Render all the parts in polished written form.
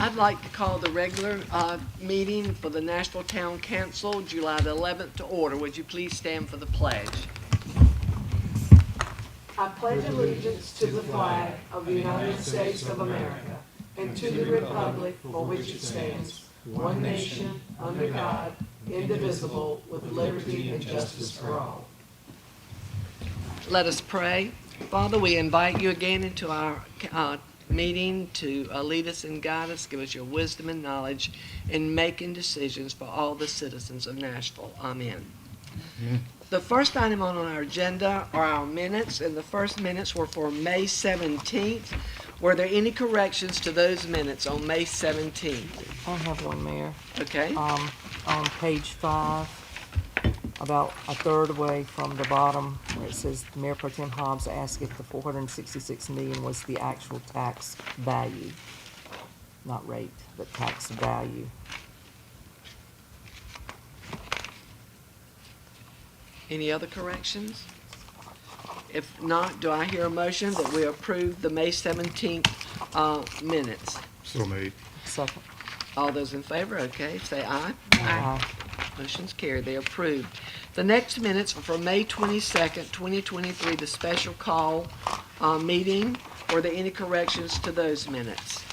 I'd like to call the regular meeting for the Nashville Town Council, July the 11th, to order. Would you please stand for the pledge? I pledge allegiance to the flag of the United States of America and to the republic for which it stands, one nation, under God, indivisible, with liberty and justice for all. Let us pray. Father, we invite you again into our meeting to lead us and guide us, give us your wisdom and knowledge in making decisions for all the citizens of Nashville. Amen. The first item on our agenda are our minutes, and the first minutes were for May 17th. Were there any corrections to those minutes on May 17th? I have one, Mayor. Okay. On page 5, about a third away from the bottom, where it says Mayor Pro Tem Hobbs asked if the $466 million was the actual tax value, not rate, but tax value. Any other corrections? If not, do I hear a motion that we approve the May 17th minutes? So made. Second. All those in favor, okay, say aye. Aye. Motion's carried, they approved. The next minutes are for May 22nd, 2023, the special call meeting. Were there any corrections to those minutes?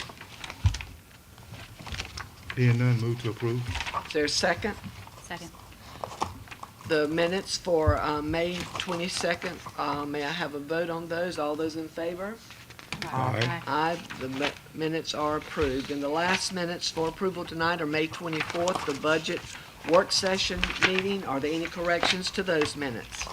Being none, move to approve. Is there a second? Second. The minutes for May 22nd, may I have a vote on those? All those in favor? Aye. Aye. The minutes are approved. And the last minutes for approval tonight are May 24th, the budget work session meeting. Are there any corrections to those minutes?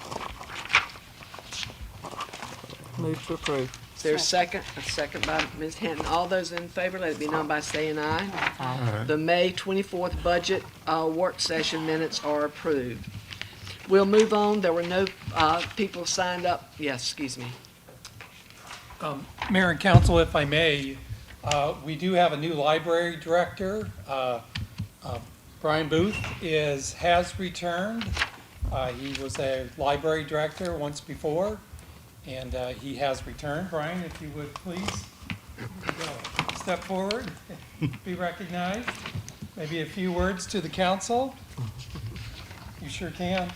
Move to approve. Is there a second? A second by Ms. Hinton. All those in favor, let it be known by saying aye. Aye. The May 24th budget work session minutes are approved. We'll move on. There were no people signed up. Yes, excuse me. Mayor and Council, if I may, we do have a new library director. Brian Booth has returned. He was a library director once before, and he has returned. Brian, if you would please step forward, be recognized. Maybe a few words to the council. You sure can.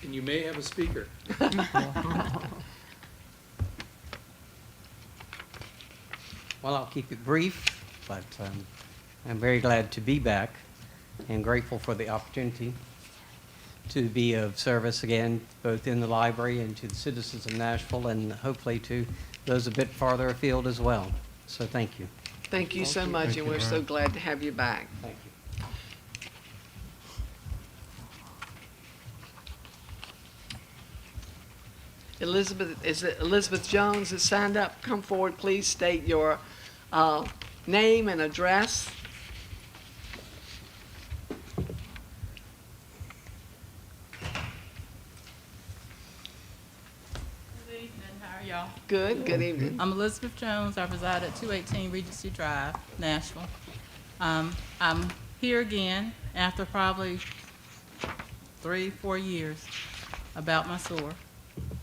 And you may have a speaker. Well, I'll keep it brief, but I'm very glad to be back and grateful for the opportunity to be of service again, both in the library and to the citizens of Nashville, and hopefully to those a bit farther afield as well. So thank you. Thank you so much, and we're so glad to have you back. Thank you. Elizabeth Jones is signed up. Come forward, please state your name and address. Good evening, how are y'all? Good evening. I'm Elizabeth Jones, I reside at 218 Regency Drive, Nashville. I'm here again after probably 3-4 years about my sewer.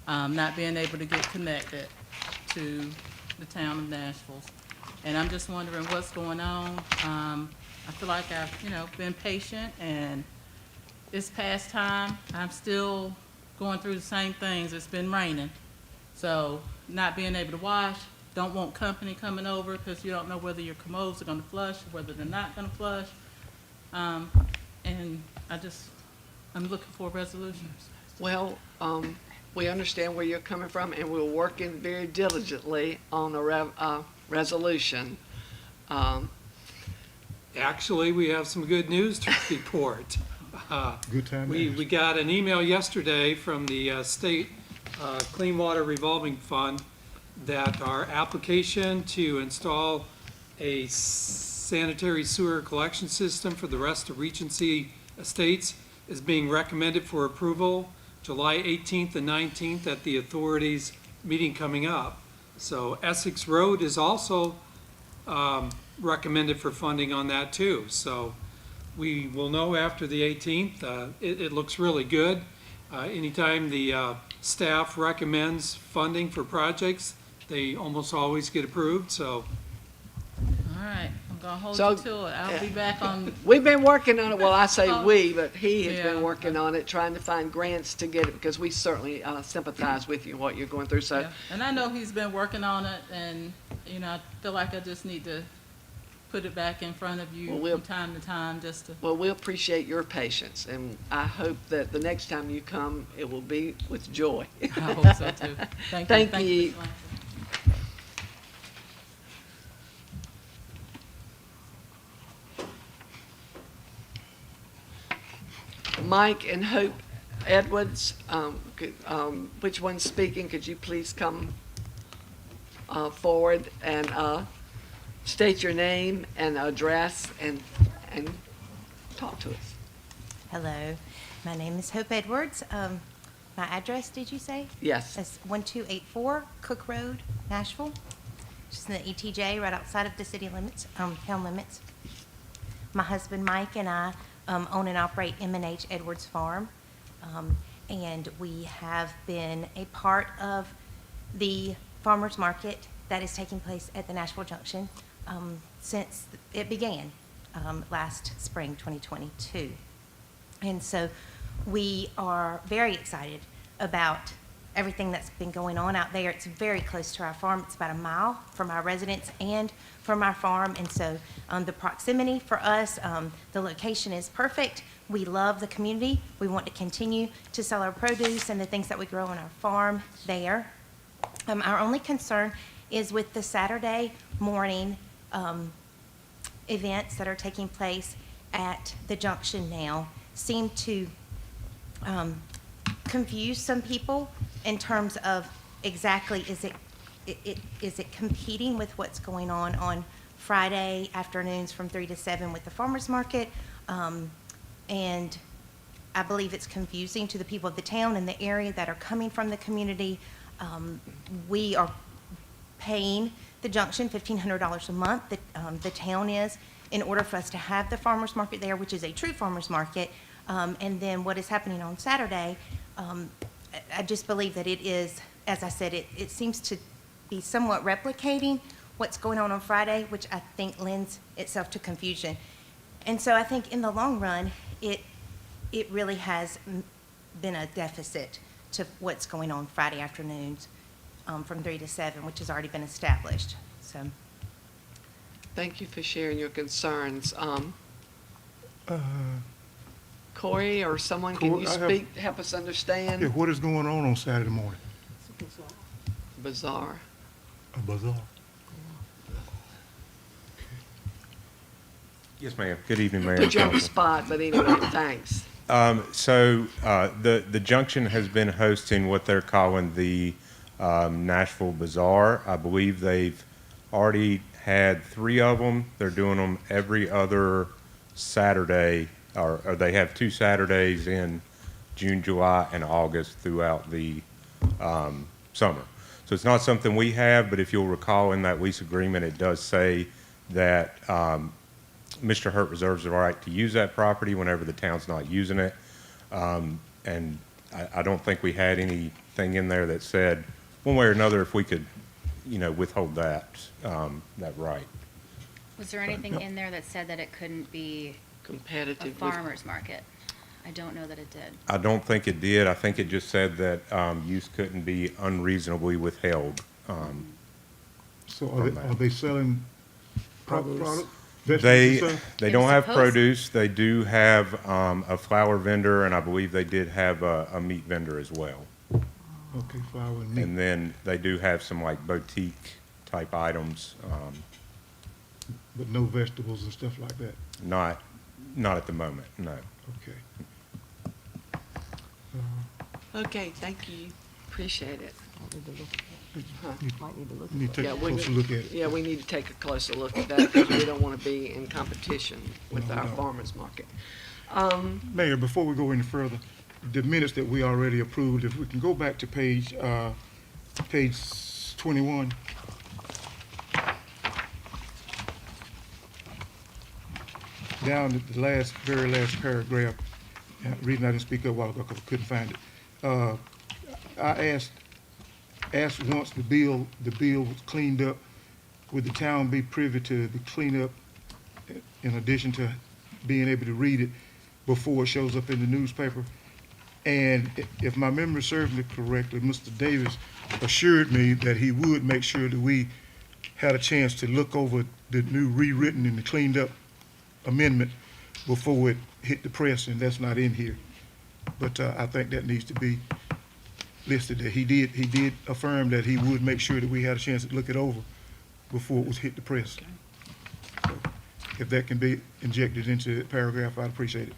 Not being able to get connected to the town of Nashville. And I'm just wondering what's going on. I feel like I've, been patient, and it's past time. I'm still going through the same things. It's been raining. So not being able to wash, don't want company coming over because you don't know whether your commodes are gonna flush or whether they're not gonna flush. And I'm looking for a resolution. Well, we understand where you're coming from, and we're working very diligently on a resolution. Actually, we have some good news to report. Good time. We got an email yesterday from the state Clean Water Revolving Fund that our application to install a sanitary sewer collection system for the rest of Regency Estates is being recommended for approval July 18th and 19th at the authorities meeting coming up. So Essex Road is also recommended for funding on that too. So We will know after the 18th. It looks really good. Anytime the staff recommends funding for projects, they almost always get approved, so. All right, I'm gonna hold So- you to it. I'll be back on, We've been working on it, well, I say Oh. we, but he has Yeah. been working on it, trying to find grants to get it, because we certainly sympathize with you, what you're going through, so. yeah. And I know he's been working on it, and, you know, I feel like I just need to put it back in front of you Well, we'll- from time to time, just to, Well, we appreciate your patience, and I hope that the next time you come, it will be with joy. I hope so too. Thank you. Thank you. Mr. Langston. Mike and Hope Edwards, which one's speaking? Could you please come forward and state your name and address and talk to us? Hello, my name is Hope Edwards. My address, did you say? Yes. It's 1284 Cook Road, Nashville. Just in the ETJ, right outside of the city limits, town limits. My husband Mike and I own and operate M&H Edwards Farm, and we have been a part of the farmers market that is taking place at the Nashville Junction since it began last spring, 2022. And so we are very excited about everything that's been going on out there. It's very close to our farm. It's about a mile from our residence and from our farm. And so the proximity for us, the location is perfect. We love the community. We want to continue to sell our produce and the things that we grow on our farm there. Our only concern is with the Saturday morning events that are taking place at the junction now seem to confuse some people in terms of exactly is it competing with what's going on Friday afternoons from 3 to 7 with the farmers market, and I believe it's confusing to the people of the town and the area that are coming from the community. We are paying the junction $1,500 a month, the town is, in order for us to have the farmers market there, which is a true farmers market. And then what is happening on Saturday, I just believe that it is, as I said, it seems to be somewhat replicating what's going on Friday, which I think lends itself to confusion. And so I think in the long run, it really has been a deficit to what's going on Friday afternoons from 3 to 7, which has already been established. So, Thank you for sharing your concerns. Corey or someone, can Corey, you I have- speak, help us understand? Yeah, what is going on Saturday morning? Bizarre. A bazaar. Yes, ma'am. Good evening, Mayor. Put you on and the spot, but anyway, thanks. council. The junction has been hosting what they're calling the Nashville Bazaar. I believe they've already had 3 of them. They're doing them every other Saturday, or they have 2 Saturdays in June, July, and August throughout the summer. So it's not something we have, but if you'll recall in that lease agreement, it does say that Mr. Hurt reserves the right to use that property whenever the town's not using it. And I don't think we had anything in there that said, one way or another, if we could, withhold that right. Was there anything in there that said that it couldn't be a Competitive with, farmer's market? I don't know that it did. I don't think it did. I think it just said that use couldn't be unreasonably withheld. So are they selling product? They vegetables and stuff? they It don't was have supposed- produce. They do have a flower vendor, and I believe they did have a meat vendor as well. Okay, flour and meat. And then they do have some like boutique type items, But no vegetables and stuff like that? not at the moment, no. Okay. okay, thank you. Appreciate it. Might need to look You need at to it. take a we closer need- look at it. Yeah, we need to take a closer look at that because we don't want to be in competition with No, our no. farmers market. Mayor, before we go any further, the minutes that we already approved, if we can go back to page 21. down at the very last paragraph, the reason I didn't speak up a while ago because I couldn't find it. I asked once the bill was cleaned up, would the town be privy to the cleanup in addition to being able to read it before it shows up in the newspaper? And if my memory serves me correctly, Mr. Davis assured me that he would make sure that we had a chance to look over the new rewritten and the cleaned up amendment before it hit the press, and that's not in here. But I think that needs to be listed there. He did affirm that he would make sure that we had a chance to look it over before it was hit the press. So if that can be injected into the paragraph, I'd appreciate it.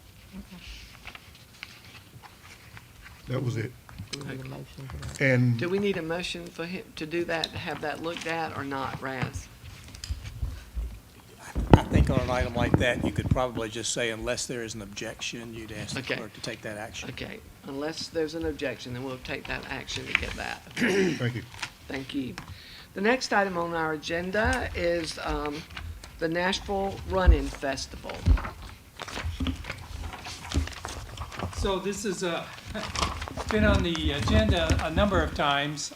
That was it. Do we need a motion for that? And Do we need a motion for him to do that, to have that looked at, or not, Raz? I think on an item like that, you could probably just say unless there is an objection, you'd ask the Okay. clerk to take that action. Okay, unless there's an objection, then we'll take that action to get that. thank you. Thank you. The next item on our agenda is the Nashville Run-In Festival. So this is been on the agenda a number of times.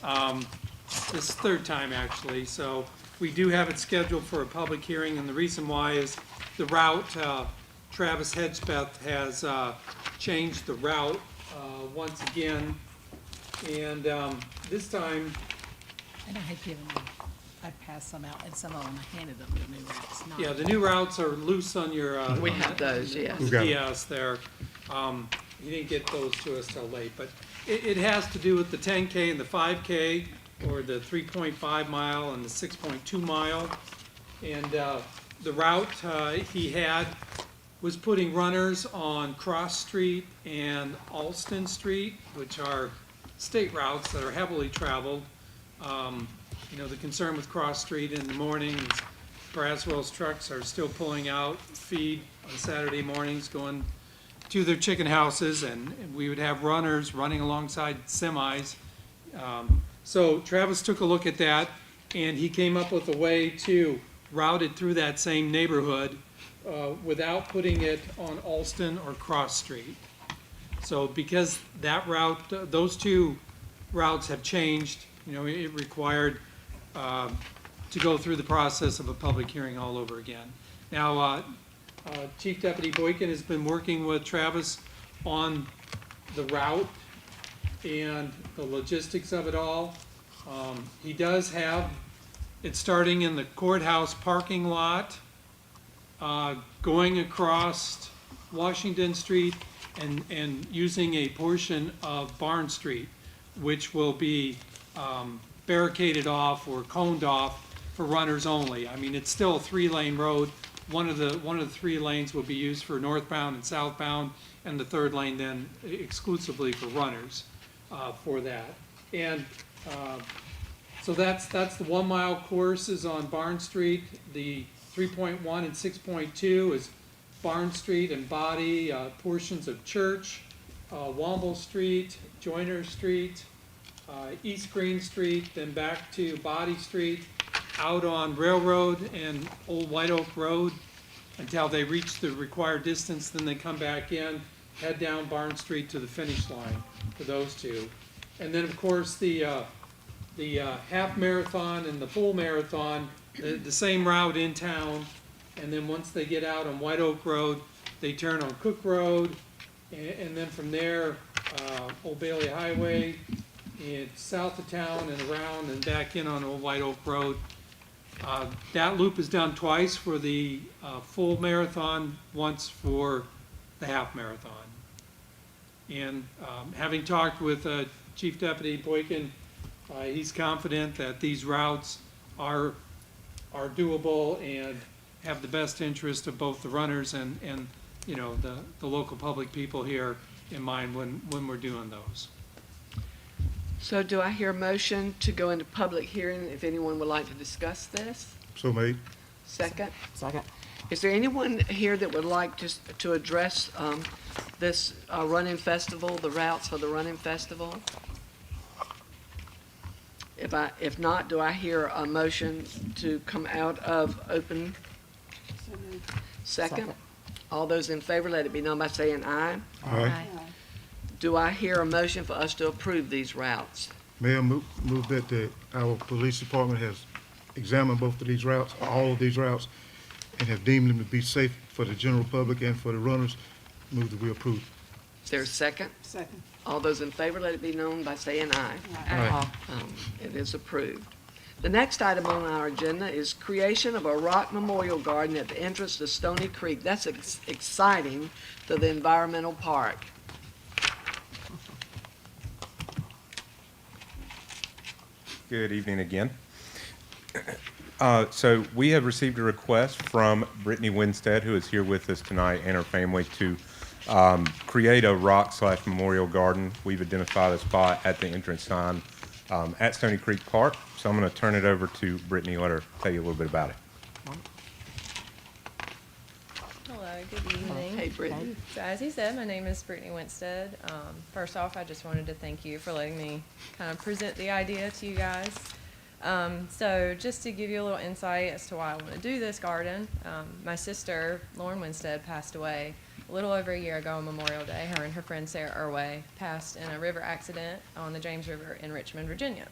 This is third time actually. So we do have it scheduled for a public hearing, and the reason why is the route. Travis Hedgepeth has changed the route once again, and this time. And I had given them, I passed some out, and some of them I handed them the new routes. not- Yeah, the new routes are loose on your. We have those, yes. Who got 'em? Yes, there. He didn't get those to us till late, but it has to do with the 10K and the 5K, or the 3.5 mile and the 6.2 mile. And the route he had was putting runners on Cross Street and Alston Street, which are state routes that are heavily traveled. You know, the concern with Cross Street in the morning is Braswell's trucks are still pulling out feed on Saturday mornings going to their chicken houses, and we would have runners running alongside semis. So Travis took a look at that, and he came up with a way to route it through that same neighborhood without putting it on Alston or Cross Street. So because that route, those two routes have changed, you know, it required to go through the process of a public hearing all over again. Now, Chief Deputy Boykin has been working with Travis on the route and the logistics of it all. He does have it starting in the courthouse parking lot, going across Washington Street and using a portion of Barn Street, which will be barricaded off or coned off for runners only. I mean, it's still a 3-lane road. One of the 3 lanes will be used for northbound and southbound, and the 3rd lane then exclusively for runners for that. And so that's the 1 mile course is on Barn Street. The 3.1 and 6.2 is Barn Street and Body, portions of Church, Womble Street, Joyner Street, East Green Street, then back to Body Street, out on Railroad and Old White Oak Road until they reach the required distance. Then they come back in, head down Barn Street to the finish line for those two. And then, of course, the half marathon and the full marathon, the same route in town. And then once they get out on White Oak Road, they turn on Cook Road, and then from there, Old Bailey Highway, and south of town and around and back in on Old White Oak Road. That loop is done twice for the full marathon, once for the half marathon. And having talked with Chief Deputy Boykin, he's confident that these routes are doable and have the best interest of both the runners and you know, the local public people here in mind when we're doing those. So do I hear a motion to go into public hearing if anyone would like to discuss this? So made. Second? Second. Is there anyone here that would like to address this run-in festival, the routes for the run-in festival? If not, do I hear a motion to come out of open? Second? Second. All those in favor, let it be known by saying aye. All right. Do I hear a motion for us to approve these routes? Mayor, move that our police department has examined both of these routes, all of these routes, and have deemed them to be safe for the general public and for the runners. Move that we approve. Is there a second? Second. All those in favor, let it be known by saying aye. Aye. It is approved. The next item on our agenda is creation of a rock memorial garden at the entrance to Stony Creek. That's exciting to the environmental park. Good evening again. So we have received a request from Brittany Winstead, who is here with us tonight, and her family to create a rock/memorial garden. We've identified a spot at the entrance sign at Stony Creek Park. So I'm going to turn it over to Brittany, let her tell you a little bit about it. Hello, good evening. Hey, Brittany. So as he said, my name is Brittany Winstead. First off, I just wanted to thank you for letting me kind of present the idea to you guys. So just to give you a little insight as to why I want to do this garden, my sister, Lauren Winstead, passed away a little over a year ago on Memorial Day. Her and her friend Sarah Irway passed in a river accident on the James River in Richmond, Virginia.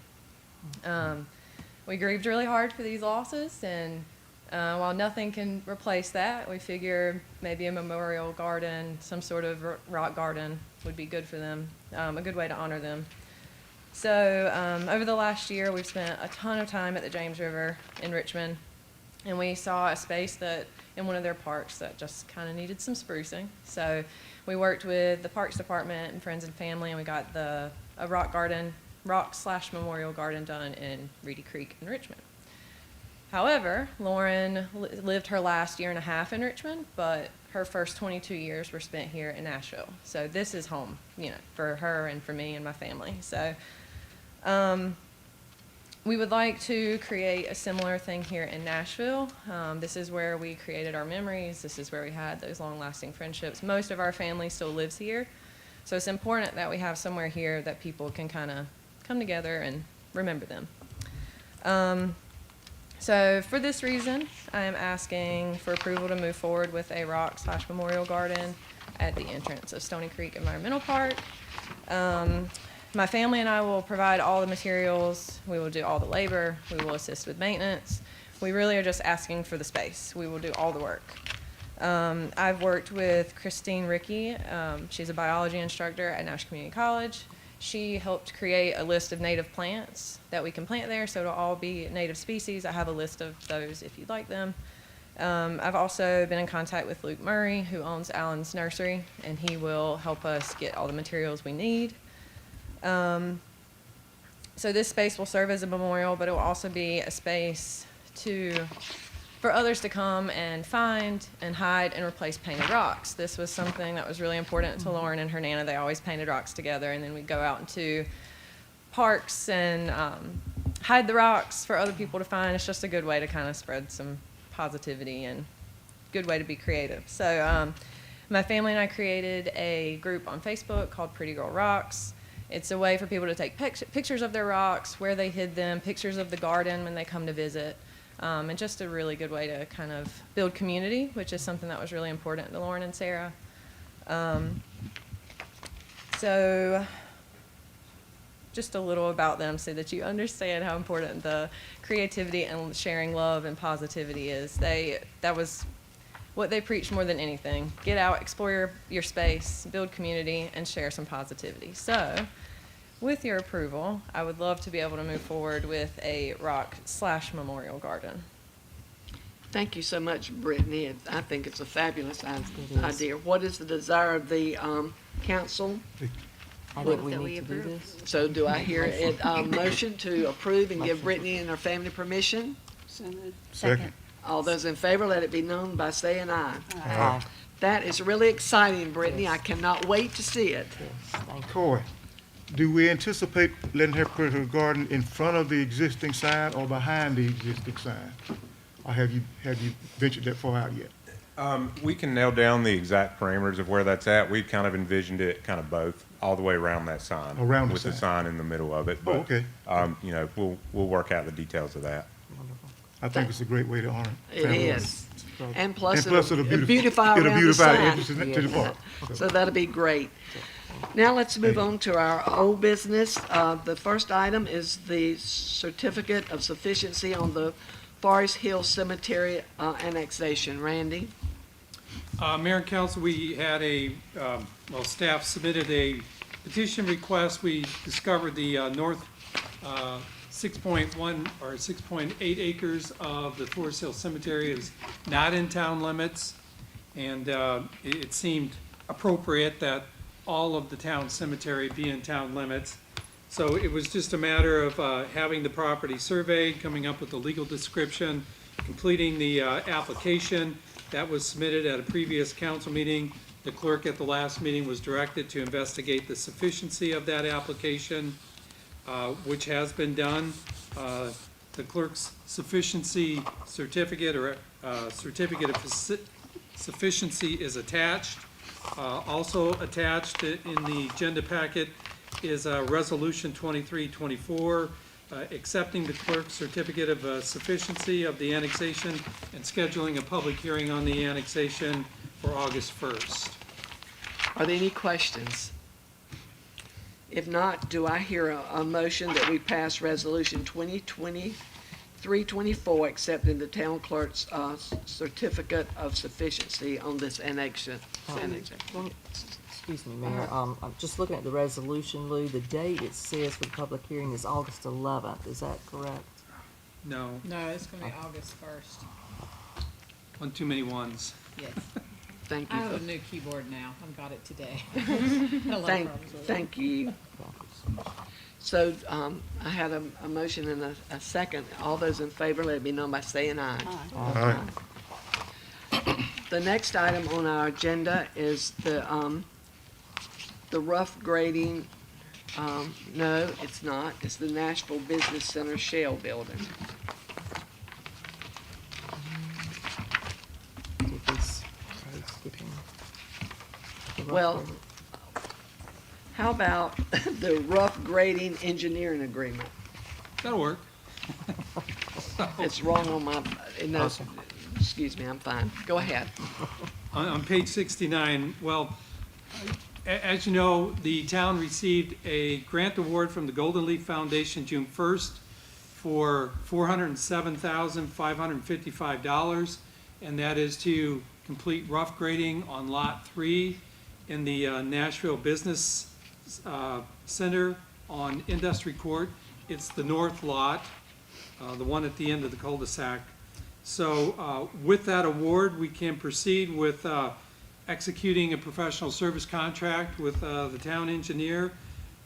We grieved really hard for these losses, and while nothing can replace that, we figure maybe a memorial garden, some sort of rock garden would be good for them, a good way to honor them. So over the last year, we've spent a ton of time at the James River in Richmond, and we saw a space that in one of their parks that just kind of needed some sprucing. So we worked with the Parks Department and friends and family, and we got a rock/memorial garden done in Reedy Creek in Richmond. However, Lauren lived her last year and a half in Richmond, but her first 22 years were spent here in Nashville. So this is home, for her and for me and my family. So we would like to create a similar thing here in Nashville. This is where we created our memories. This is where we had those long-lasting friendships. Most of our family still lives here. So it's important that we have somewhere here that people can kind of come together and remember them. So for this reason, I am asking for approval to move forward with a rock/memorial garden at the entrance of Stony Creek Environmental Park. My family and I will provide all the materials. We will do all the labor. We will assist with maintenance. We really are just asking for the space. We will do all the work. I've worked with Christine Rickey. She's a biology instructor at Nashville Community College. She helped create a list of native plants that we can plant there, so it'll all be native species. I have a list of those if you'd like them. I've also been in contact with Luke Murray, who owns Allen's Nursery, and he will help us get all the materials we need. So this space will serve as a memorial, but it will also be a space for others to come and find and hide and replace painted rocks. This was something that was really important to Lauren and her Nana. They always painted rocks together, and then we'd go out into parks and hide the rocks for other people to find. It's just a good way to kind of spread some positivity and good way to be creative. So my family and I created a group on Facebook called Pretty Girl Rocks. It's a way for people to take pictures of their rocks, where they hid them, pictures of the garden when they come to visit. And just a really good way to kind of build community, which is something that was really important to Lauren and Sarah. So just a little about them so that you understand how important the creativity and sharing love and positivity is. That was what they preached more than anything. Get out, explore your space, build community, and share some positivity. So with your approval, I would love to be able to move forward with a rock/memorial garden. Thank you so much, Brittany. I think it's a fabulous idea. What is the desire of the council? I think we need to do this. So do I hear a motion to approve and give Brittany and her family permission? Second. All those in favor, let it be known by saying aye. Aye. That is really exciting, Brittany. I cannot wait to see it. Yes, thank you. Coy, do we anticipate letting her put her garden in front of the existing sign or behind the existing sign? Or have you ventured that far out yet? We can nail down the exact parameters of where that's at. We've kind of envisioned it kind of both, all the way around that sign. Around the with the sign. sign in the middle of it. Oh, okay. We'll work out the details of that. I think it's a great way to honor It family. is. And plus it'll beautify it'll around the beautify the sign. entrance to the park. Okay. So that'll be great. Now let's move on to our old business. The first item is the certificate of sufficiency on the Forest Hill Cemetery annexation. Randy? Mayor and council, we had staff submitted a petition request. We discovered the north 6.1 or 6.8 acres of the Forest Hill Cemetery is not in town limits. And it seemed appropriate that all of the town cemetery be in town limits. So it was just a matter of having the property surveyed, coming up with a legal description, completing the application that was submitted at a previous council meeting. The clerk at the last meeting was directed to investigate the sufficiency of that application, which has been done. The clerk's sufficiency certificate or certificate of sufficiency is attached. Also attached in the agenda packet is Resolution 2324, accepting the clerk's certificate of sufficiency of the annexation and scheduling a public hearing on the annexation for August 1st. Are there any questions? If not, do I hear a motion that we pass Resolution 2023-24, accepting the town clerk's certificate of sufficiency on this annexation? Excuse me, Mayor, I'm just looking at the resolution, Lou. The date it says for the public hearing is August 11th. Is that correct? No, No, it's gonna be August 1st. one too many ones. Yes. Thank I you. have a new keyboard now. I've got it today. Had a lot of problems with it. Thank you. So I had a motion and a second. All those in favor, let it be known by saying aye. All right. The next item on our agenda is the rough grading. No, it's not. It's the Nashville Business Center shell building. Well, how about the rough grading engineering agreement? That'll work. It's wrong on my, no, excuse me, I'm fine. Go ahead. On page 69, well, as you know, the town received a grant award from the Golden Leaf Foundation June 1st for $407,555, and that is to complete rough grading on Lot 3 in the Nashville Business Center on Industry Court. It's the north lot, the one at the end of the cul-de-sac. So with that award, we can proceed with executing a professional service contract with the town engineer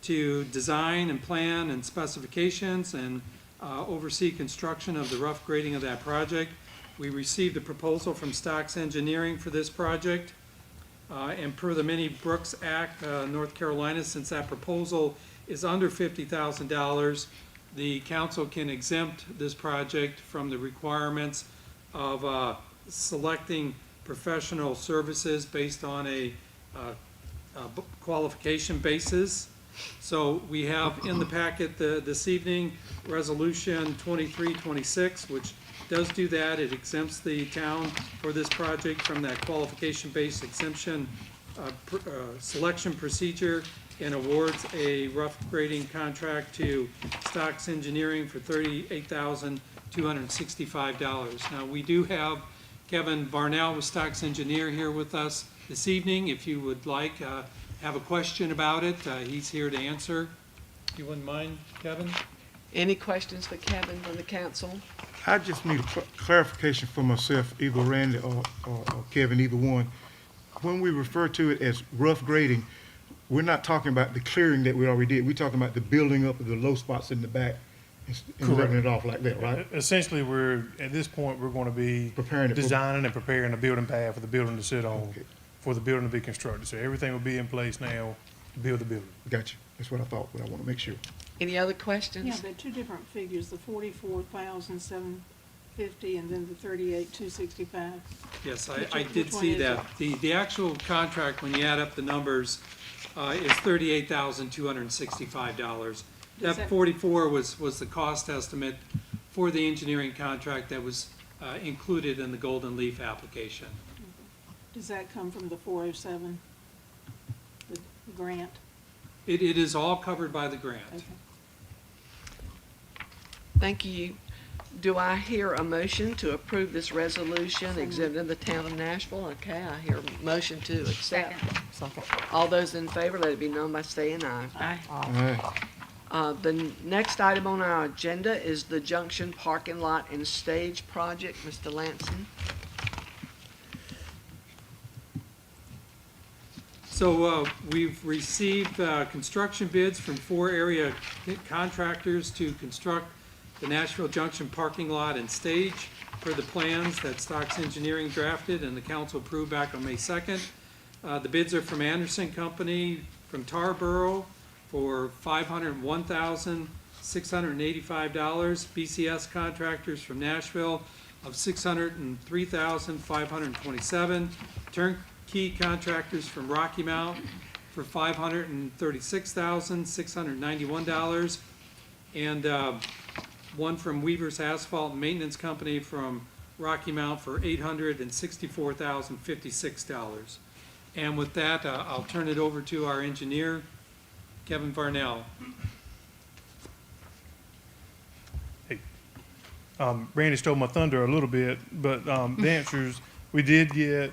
to design and plan and specifications and oversee construction of the rough grading of that project. We received a proposal from Stocks Engineering for this project. And per the Minnie Brooks Act, North Carolina, since that proposal is under $50,000, the council can exempt this project from the requirements of selecting professional services based on a qualification basis. So we have in the packet this evening Resolution 2326, which does do that. It exempts the town for this project from that qualification-based exemption selection procedure and awards a rough grading contract to Stocks Engineering for $38,265. Now, we do have Kevin Varnell with Stocks Engineer here with us this evening. If you would like, have a question about it, he's here to answer. If you wouldn't mind, Kevin? Any questions for Kevin from the council? I just need a clarification for myself, either Randy or Kevin, either one. When we refer to it as rough grading, we're not talking about the clearing that we already did. We're talking about the building up of the low spots in the back and leveling it off like that, right? Essentially, at this point, we're going to be Preparing it for- designing and preparing a building pad for the building to sit on, Okay. for the building to be constructed. So everything will be in place now to build the building. Gotcha. That's what I thought, but I want to make sure. Any other questions? Yeah, there are two different figures, the 44,750 and then the 38,265. Yes, Which I one- did which one see is that. The actual contract, when you add up the numbers, is $38,265. Does That that- 44 was the cost estimate for the engineering contract that was included in the Golden Leaf application. Does that come from the 407, the grant? It is all covered by the grant. Okay. Thank you. Do I hear a motion to approve this resolution exhibiting the town of Nashville? Okay, I hear a motion to accept. Second. All those in favor, let it be known by saying aye. Aye. Aye. The next item on our agenda is the Junction Parking Lot and Stage Project. Mr. Lanson? So we've received construction bids from 4 area contractors to construct the Nashville Junction parking lot and stage per the plans that Stocks Engineering drafted and the council approved back on May 2nd. The bids are from Anderson Company from Tarboro for $501,685. BCS Contractors from Nashville of $603,527. Turnkey Contractors from Rocky Mount for $536,691. And one from Weaver's Asphalt Maintenance Company from Rocky Mount for $864,056. And with that, I'll turn it over to our engineer, Kevin Varnell. Randy stole my thunder a little bit, but the answers, we did get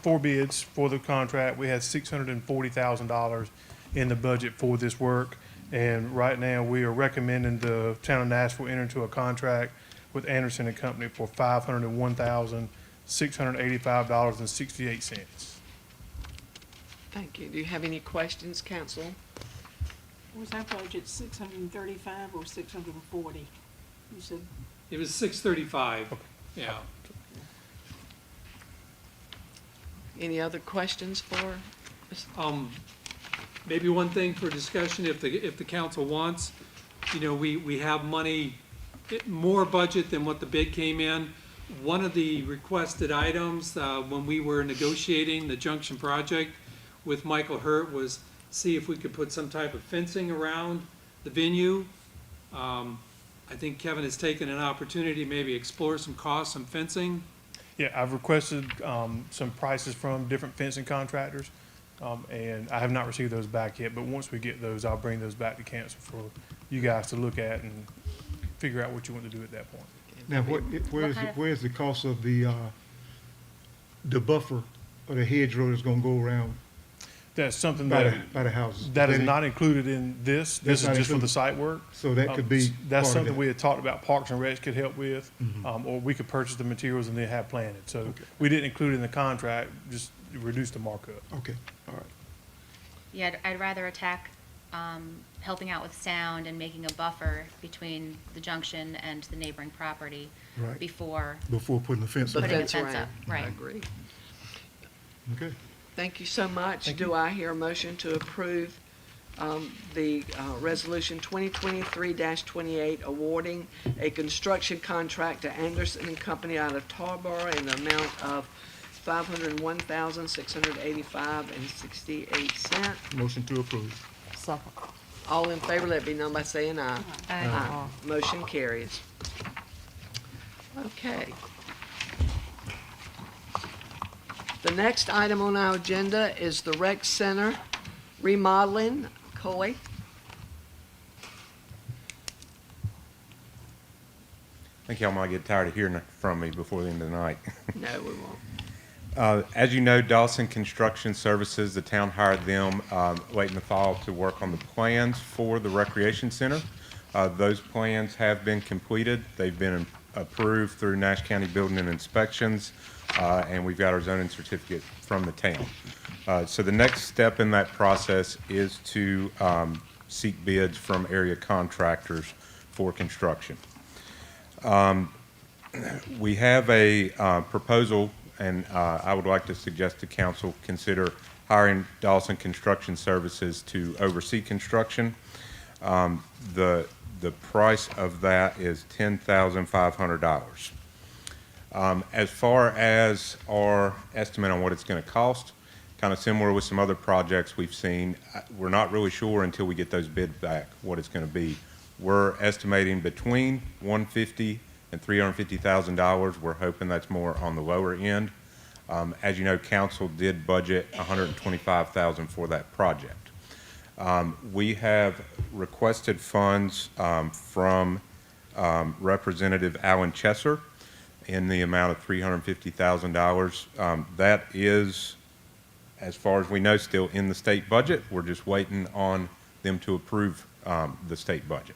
4 bids for the contract. We had $640,000 in the budget for this work. And right now, we are recommending the town of Nashville enter into a contract with Anderson and Company for $501,685.68. Thank you. Do you have any questions, council? Was our budget 635 or 640? You said, It was 635. Yeah. Any other questions for? Maybe one thing for discussion, if the council wants, we have money, more budget than what the bid came in. One of the requested items, when we were negotiating the junction project with Michael Hurt, was see if we could put some type of fencing around the venue. I think Kevin has taken an opportunity to maybe explore some costs, some fencing. Yeah, I've requested some prices from different fencing contractors, and I have not received those back yet, but once we get those, I'll bring those back to council for you guys to look at and figure out what you want to do at that point. Now, where's the cost of the buffer or the hedgerow that's gonna go around That's something by that, the houses? that is not included in this. This is not just for the included. site work. So that could be That's part of something that. we had talked about Parks and Recs could help with, or we could purchase the materials and then have planted. So we didn't include it in the contract, just reduce the markup. Okay, all right. Yeah, I'd rather attack helping out with sound and making a buffer between the junction and the neighboring property Right. before Before putting the fence up. putting a fence fence around. up. I Right. agree. Okay. Thank you so much. Thank Do I hear a motion to approve the resolution 2023-28 awarding a construction contract to Anderson and Company out of Tarboro in the amount of $501,685.68. Motion to approve. Second. All in favor, let it be known by saying aye. Aye. Motion carries. Okay. The next item on our agenda is the rec center remodeling. Coy? I think y'all might get tired of hearing from me before the end of the night. No, we won't. As you know, Dawson Construction Services, the town hired them late in the fall to work on the plans for the recreation center. Those plans have been completed. They've been approved through Nash County Building and Inspections, and we've got our zoning certificate from the town. So the next step in that process is to seek bids from area contractors for construction. We have a proposal, and I would like to suggest to council consider hiring Dawson Construction Services to oversee construction. The price of that is $10,500. As far as our estimate on what it's going to cost, kind of similar with some other projects we've seen, we're not really sure until we get those bids back what it's going to be. We're estimating between $150,000 and $350,000. We're hoping that's more on the lower end. As you know, council did budget $125,000 for that project. We have requested funds from Representative Alan Chesser in the amount of $350,000. That is, as far as we know, still in the state budget. We're just waiting on them to approve the state budget.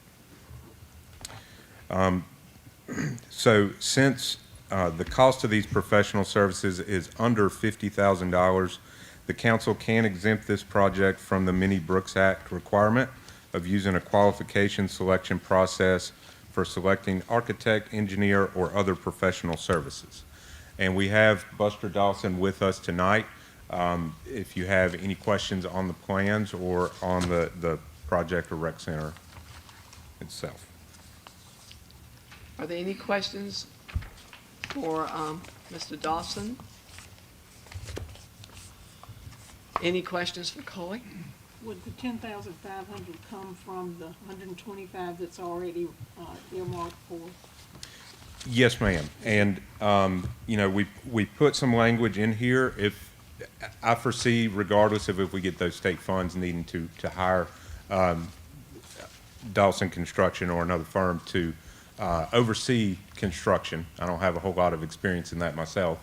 So since the cost of these professional services is under $50,000, the council can exempt this project from the Minnie Brooks Act requirement of using a qualification selection process for selecting architect, engineer, or other professional services. And we have Buster Dawson with us tonight. If you have any questions on the plans or on the project or rec center itself. Are there any questions for Mr. Dawson? Any questions for Chloe? Would the 10,500 come from the 125 that's already earmarked for? Yes, ma'am. And, you know, we put some language in here. If I foresee, regardless of if we get those state funds, needing to hire Dawson Construction or another firm to oversee construction. I don't have a whole lot of experience in that myself.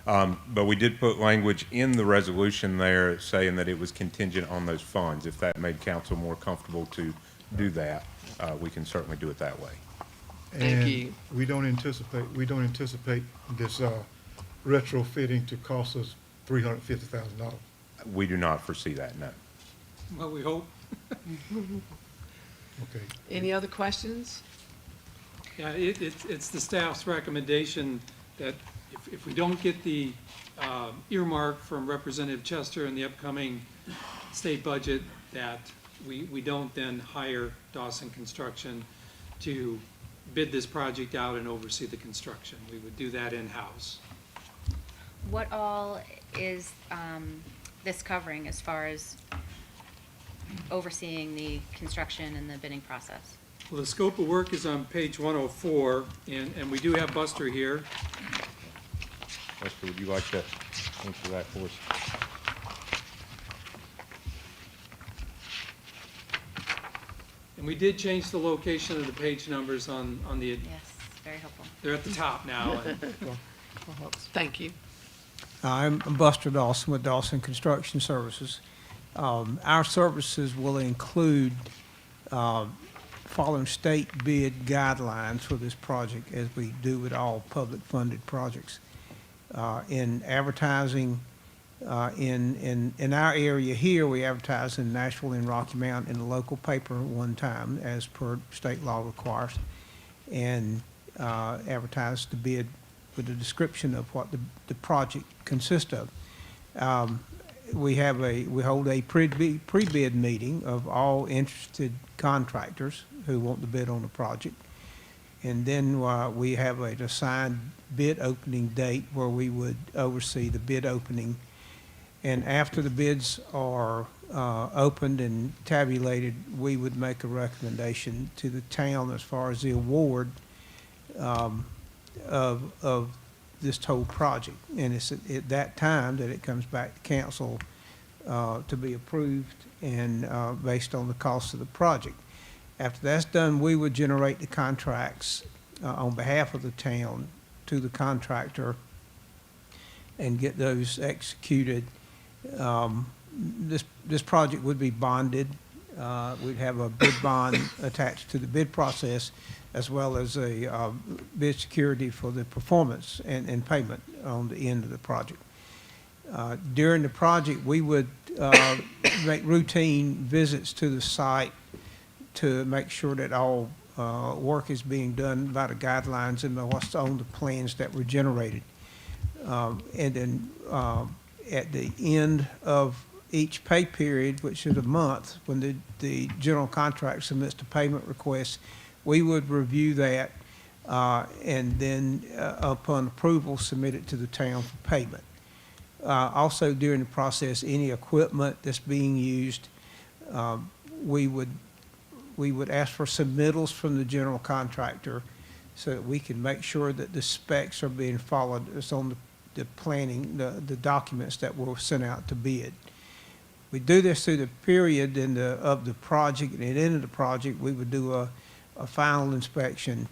But we did put language in the resolution there saying that it was contingent on those funds. If that made council more comfortable to do that, we can certainly do it that way. Thank you. And we don't anticipate this retrofitting to cost us $350,000. We do not foresee that, no. Well, we hope. Okay. Any other questions? Yeah, it's the staff's recommendation that if we don't get the earmark from Representative Chester in the upcoming state budget, that we don't then hire Dawson Construction to bid this project out and oversee the construction. We would do that in-house. What all is this covering as far as overseeing the construction and the bidding process? Well, the scope of work is on page 104, and we do have Buster here. Buster, would you like to answer that for us? And we did change the location of the page numbers on the, Yes, very helpful. they're at the top now. And Thank you. I'm Buster Dawson with Dawson Construction Services. Our services will include following state bid guidelines for this project, as we do with all public funded projects. In advertising, in our area here, we advertise in Nashville and Rocky Mount in the local paper one time, as per state law requires, and advertise the bid with a description of what the project consists of. We hold a pre-bid meeting of all interested contractors who want to bid on the project. And then we have an assigned bid opening date where we would oversee the bid opening. And after the bids are opened and tabulated, we would make a recommendation to the town as far as the award of this whole project. And it's at that time that it comes back to council to be approved and based on the cost of the project. After that's done, we would generate the contracts on behalf of the town to the contractor and get those executed. This project would be bonded. We'd have a bid bond attached to the bid process, as well as a bid security for the performance and payment on the end of the project. During the project, we would make routine visits to the site to make sure that all work is being done by the guidelines and by what's on the plans that were generated. And then at the end of each pay period, which is a month, when the general contractor submits the payment request, we would review that and then upon approval, submit it to the town for payment. Also, during the process, any equipment that's being used, we would ask for submittals from the general contractor so that we can make sure that the specs are being followed. It's on the planning, the documents that were sent out to bid. We do this through the period of the project, and at the end of the project, we would do a final inspection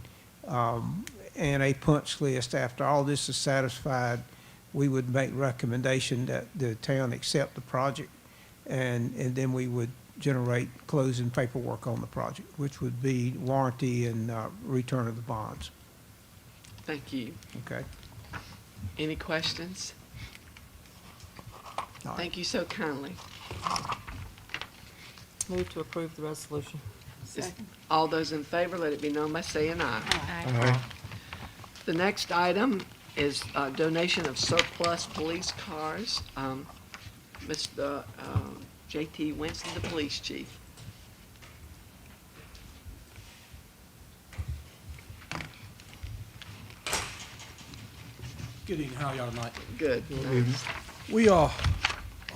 and a punch list. After all this is satisfied, we would make recommendation that the town accept the project, and then we would generate closing paperwork on the project, which would be warranty and return of the bonds. Thank you. Okay? Any questions? All right. Thank you so kindly. Move to approve the resolution. Second. All those in favor, let it be known by saying aye. Aye. The next item is donation of surplus police cars. Mr. J.T. Winston, the police chief. Good evening, how are y'all tonight? Good. We are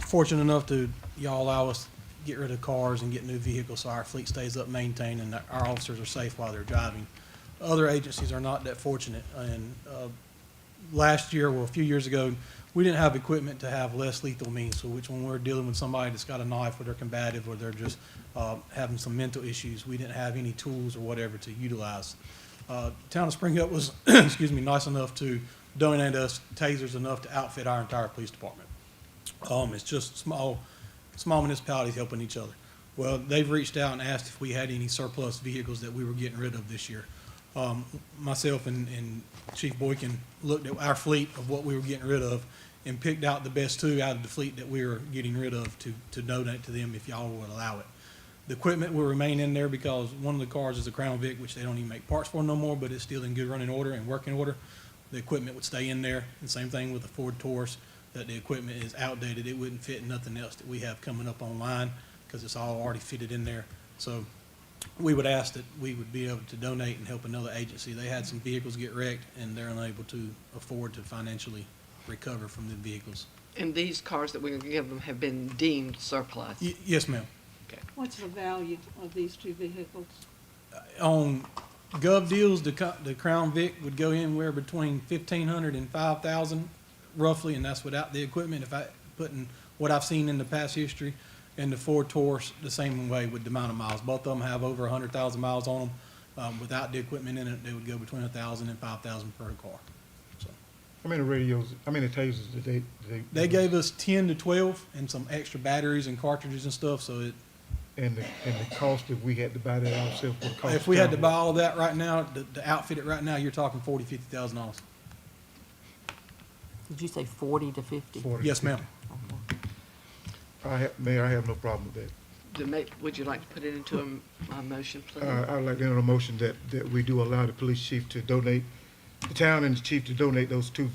fortunate enough to, y'all allow us to get rid of cars and get new vehicles so our fleet stays up, maintained, and that our officers are safe while they're driving. Other agencies are not that fortunate, and last year, well, a few years ago, we didn't have equipment to have less lethal means, so which when we're dealing with somebody that's got a knife or they're combative or they're just having some mental issues, we didn't have any tools or whatever to utilize. Town of Spring Hill was, excuse me, nice enough to donate us tasers enough to outfit our entire police department. It's just small municipalities helping each other. Well, they've reached out and asked if we had any surplus vehicles that we were getting rid of this year. Myself and Chief Boykin looked at our fleet of what we were getting rid of and picked out the best two out of the fleet that we were getting rid of to donate to them if y'all would allow it. The equipment will remain in there because one of the cars is a Crown Vic, which they don't even make parts for no more, but it's still in good running order and working order. The equipment would stay in there. And same thing with the Ford Taurus, that the equipment is outdated. It wouldn't fit nothing else that we have coming up online because it's all already fitted in there. So we would ask that we would be able to donate and help another agency. They had some vehicles get wrecked and they're unable to afford to financially recover from the vehicles. And these cars that we're going to give them have been deemed surplus? Yes, ma'am. What's the value of these two vehicles? On Gov deals, the Crown Vic would go anywhere between $1,500 and $5,000 roughly, and that's without the equipment. If I putting what I've seen in the past history, and the Ford Taurus the same way with the amount of miles. Both of them have over 100,000 miles on them. Without the equipment in it, they would go between 1,000 and 5,000 per car. So How many tasers did they gave us 10 to 12 and some extra batteries and cartridges and stuff. So it. And the cost, if we had to buy that ourselves, would cost. If we had to buy all of that right now, to outfit it right now, you're talking $40,000-$50,000. Did you say 40 to 50? 40 Yes, ma'am. Mayor, I have no problem with that. Would you like to put it into a motion, please? I would like to enter a motion that we do allow the police chief to donate, the town and the chief to donate those two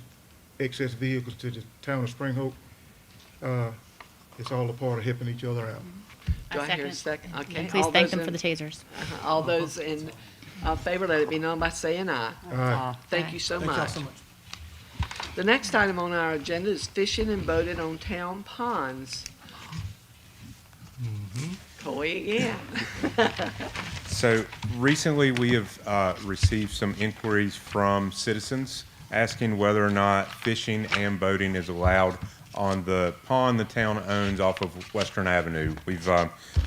excess vehicles to the town of Spring Hope. It's all a part of helping each other out. Do I hear a second? Okay. And please All thank those them for in- the tasers. All those in favor, let it be known by saying aye. Aye. Thank you so Thank y'all much. so much. The next item on our agenda is fishing and boating on town ponds. Coy again. So recently, we have received some inquiries from citizens asking whether or not fishing and boating is allowed on the pond the town owns off of Western Avenue. We've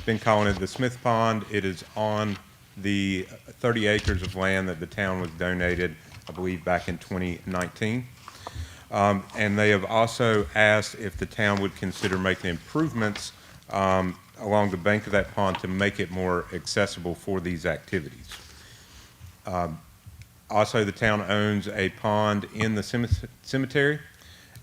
been calling it the Smith Pond. It is on the 30 acres of land that the town was donated, I believe, back in 2019. And they have also asked if the town would consider making improvements along the bank of that pond to make it more accessible for these activities. Also, the town owns a pond in the cemetery,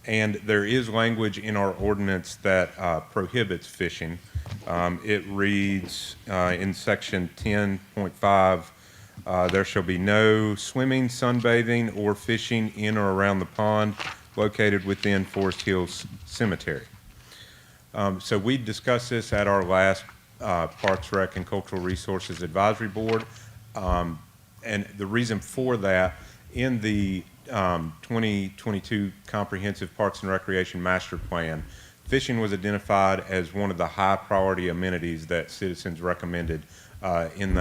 and there is language in our ordinance that prohibits fishing. It reads in section 10.5, there shall be no swimming, sunbathing, or fishing in or around the pond located within Forest Hills Cemetery. So we discussed this at our last Parks, Rec, and Cultural Resources Advisory Board. And the reason for that, in the 2022 Comprehensive Parks and Recreation Master Plan, fishing was identified as one of the high priority amenities that citizens recommended in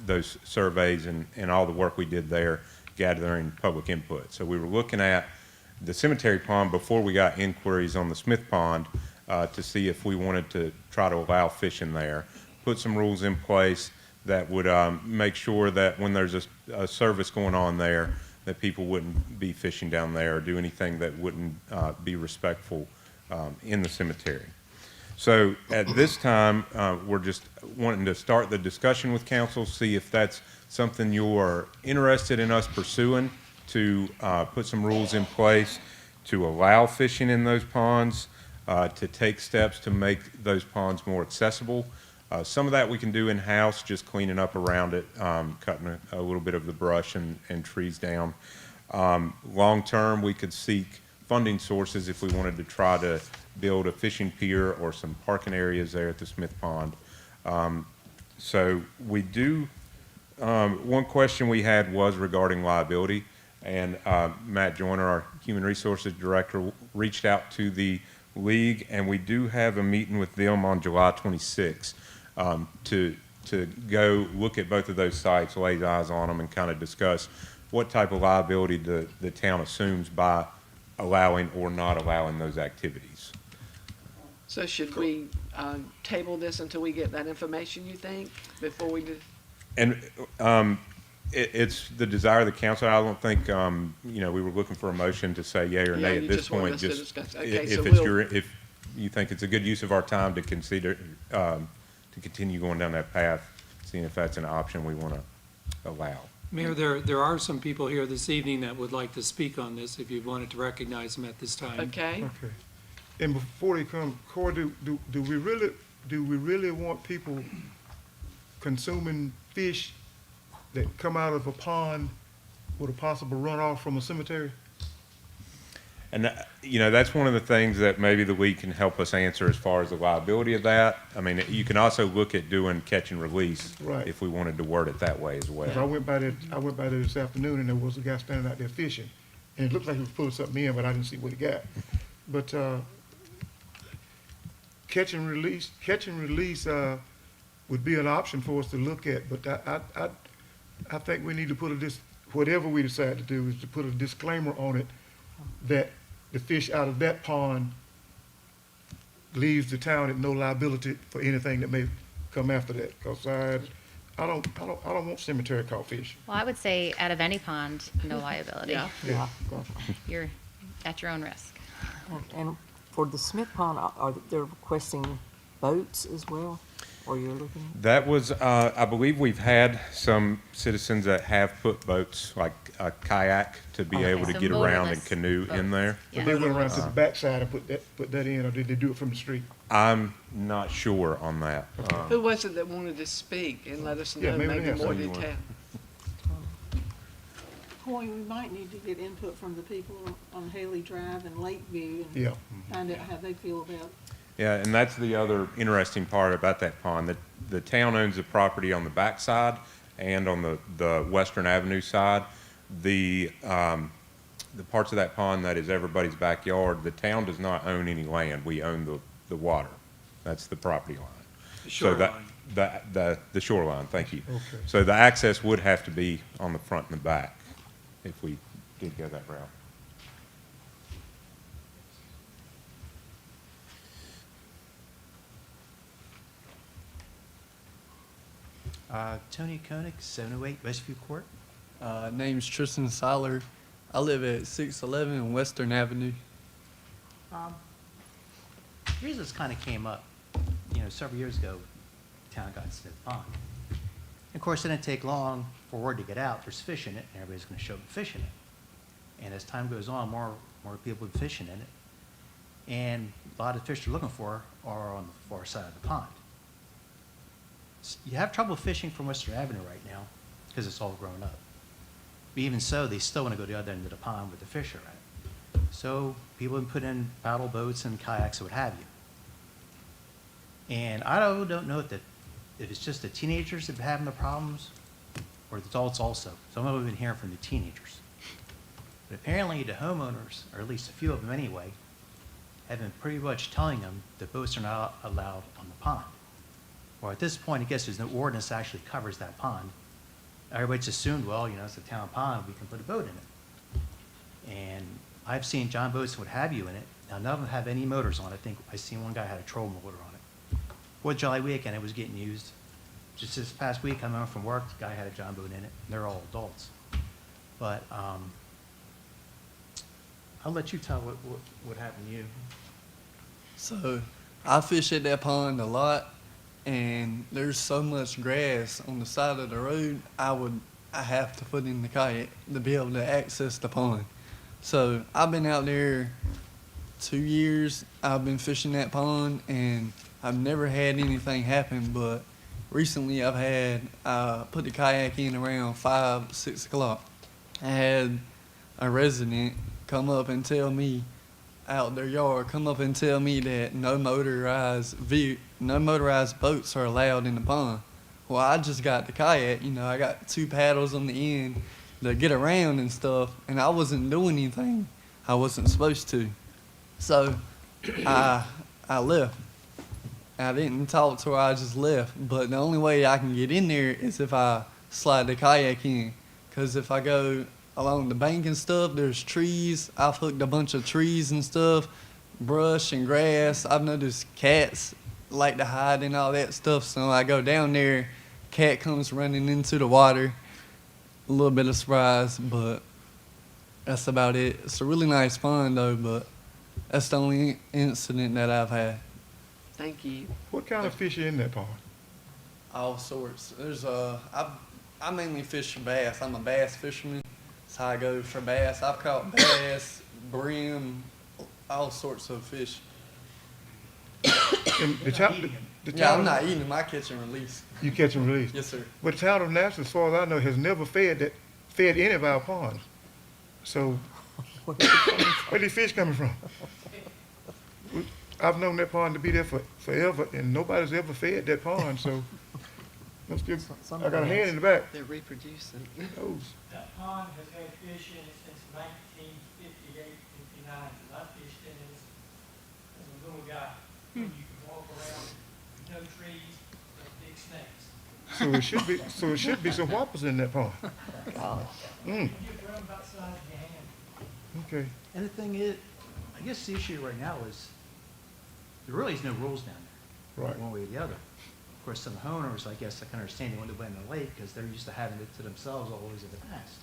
those surveys and all the work we did there. gathering public input. So we were looking at the cemetery pond before we got inquiries on the Smith Pond to see if we wanted to try to allow fishing there, put some rules in place that would make sure that when there's a service going on there, that people wouldn't be fishing down there or do anything that wouldn't be respectful in the cemetery. So at this time, we're just wanting to start the discussion with council, see if that's something you're interested in us pursuing, to put some rules in place to allow fishing in those ponds, to take steps to make those ponds more accessible. Some of that we can do in-house, just cleaning up around it, cutting a little bit of the brush and trees down. Long-term, we could seek funding sources if we wanted to try to build a fishing pier or some parking areas there at the Smith Pond. So we do, one question we had was regarding liability, and Matt Joyner, our Human Resources Director, reached out to the league, and we do have a meeting with them on July 26th to go look at both of those sites, lay eyes on them, and kind of discuss what type of liability the town assumes by allowing or not allowing those activities. So should we table this until we get that information, you think, before we do? And it's the desire of the council. I don't think, we were looking for a motion to say yay or nay at this point. Just if you think it's a good use of our time to consider, to continue going down that path, seeing if that's an option we want to allow. Mayor, there are some people here this evening that would like to speak on this, if you wanted to recognize them at this time. Okay. Okay. And before they come, Corey, do we really want people consuming fish that come out of a pond with a possible runoff from a cemetery? And, that's one of the things that maybe the league can help us answer as far as the liability of that. I mean, you can also look at doing catch and release, Right. if we wanted to word it that way as well. 'Cause I went by there this afternoon, and there was a guy standing out there fishing, and it looked like he was pulling something in, but I didn't see what he got. But catch and release would be an option for us to look at. But I think we need to put whatever we decide to do, is to put a disclaimer on it that the fish out of that pond leaves the town at no liability for anything that may come after that. Because I don't want cemetery caught fish. Well, I would say out of any pond, no liability. Yeah. Yeah, definitely. You're at your own risk. And for the Smith Pond, are they requesting boats as well? Or you're looking? That was, I believe we've had some citizens that have put boats, like a kayak, to be able to so get around and motorless canoe in boats. there. But they went around to the backside and put that in, or did they do it from the street? I'm not sure on that. Who was it that wanted to speak and let us Yeah, know maybe they maybe have more something detail? Corey, we might need to get input from the people on Haley Drive and Lakeview and Yeah. find out how they feel about it. Yeah, and that's the other interesting part about that pond, that the town owns the property on the back side and on the Western Avenue side. The parts of that pond that is everybody's backyard, the town does not own any land. We own the water. That's the property line. The So shoreline. the shoreline, thank you. Okay. So the access would have to be on the front and the back if we did go that route. Tony Koenig, 708 Westview Court. Name's Tristan Seiler. I live at 611 Western Avenue. The reason this kind of came up, several years ago, town got Smith Pond. Of course, it didn't take long for word to get out, there's fish in it, and everybody's going to show up fishing it. And as time goes on, more people are fishing in it. And a lot of fish they're looking for are on the far side of the pond. You have trouble fishing from Western Avenue right now because it's all grown up. But even so, they still want to go to the other end of the pond where the fish are at. So people have put in paddle boats and kayaks and what have you. And I don't know if it's just the teenagers that are having the problems or the adults also. Some of them have been hearing from the teenagers. But apparently the homeowners, or at least a few of them anyway, have been pretty much telling them that boats are not allowed on the pond. Well, at this point, I guess there's no ordinance that actually covers that pond. everybody just assumed, well, you know, it's a town pond, we can put a boat in it. And I've seen John boats, what have you, in it. Now, none of them have any motors on it. I think I seen one guy had a troll motor on it. 4th of July weekend, it was getting used. Just this past week, I'm home from work, the guy had a John boat in it, and they're all adults. But I'll let you tell what happened to you. So I fish at that pond a lot, and there's so much grass on the side of the road, I have to put in the kayak to be able to access the pond. So I've been out there 2 years. I've been fishing that pond, and I've never had anything happen, but recently I've had, put the kayak in around 5, 6 o'clock. I had a resident come up and tell me out their yard, come up and tell me that no motorized boats are allowed in the pond. Well, I just got the kayak, you know, I got 2 paddles on the end to get around and stuff, and I wasn't doing anything I wasn't supposed to. So I left. I didn't talk to her, I just left. But the only way I can get in there is if I slide the kayak in. Because if I go along the bank and stuff, there's trees. I've hooked a bunch of trees and stuff, brush and grass. I've noticed cats like to hide and all that stuff. So I go down there, cat comes running into the water. A little bit of surprise, but that's about it. It's a really nice pond though, but that's the only incident that I've had. Thank you. What kind of fish are in that pond? All sorts. There's I mainly fish for bass. I'm a bass fisherman. That's how I go for bass. I've caught bass, brim, all sorts of fish. And the town, I'm not eating them. I catch and release. You catch and release? Yes, sir. But the town of Nashville, as far as I know, has never fed any of our ponds. So where these fish coming from? I've known that pond to be there forever, and nobody's ever fed that pond, so must be, I got a hand in the back. They're reproducing. That pond has had fish in it since 1958, 59, and I fished in it as a little guy. You could walk around, no trees, but big snakes. So it should be some whoppers in that pond. You get around about the size of your hand. Okay. And the thing is, I guess the issue right now is there really is no rules down there, Right. one way or the other. Of course, some homeowners, I guess, I can understand they want to go in the lake because they're used to having it to themselves always in the past.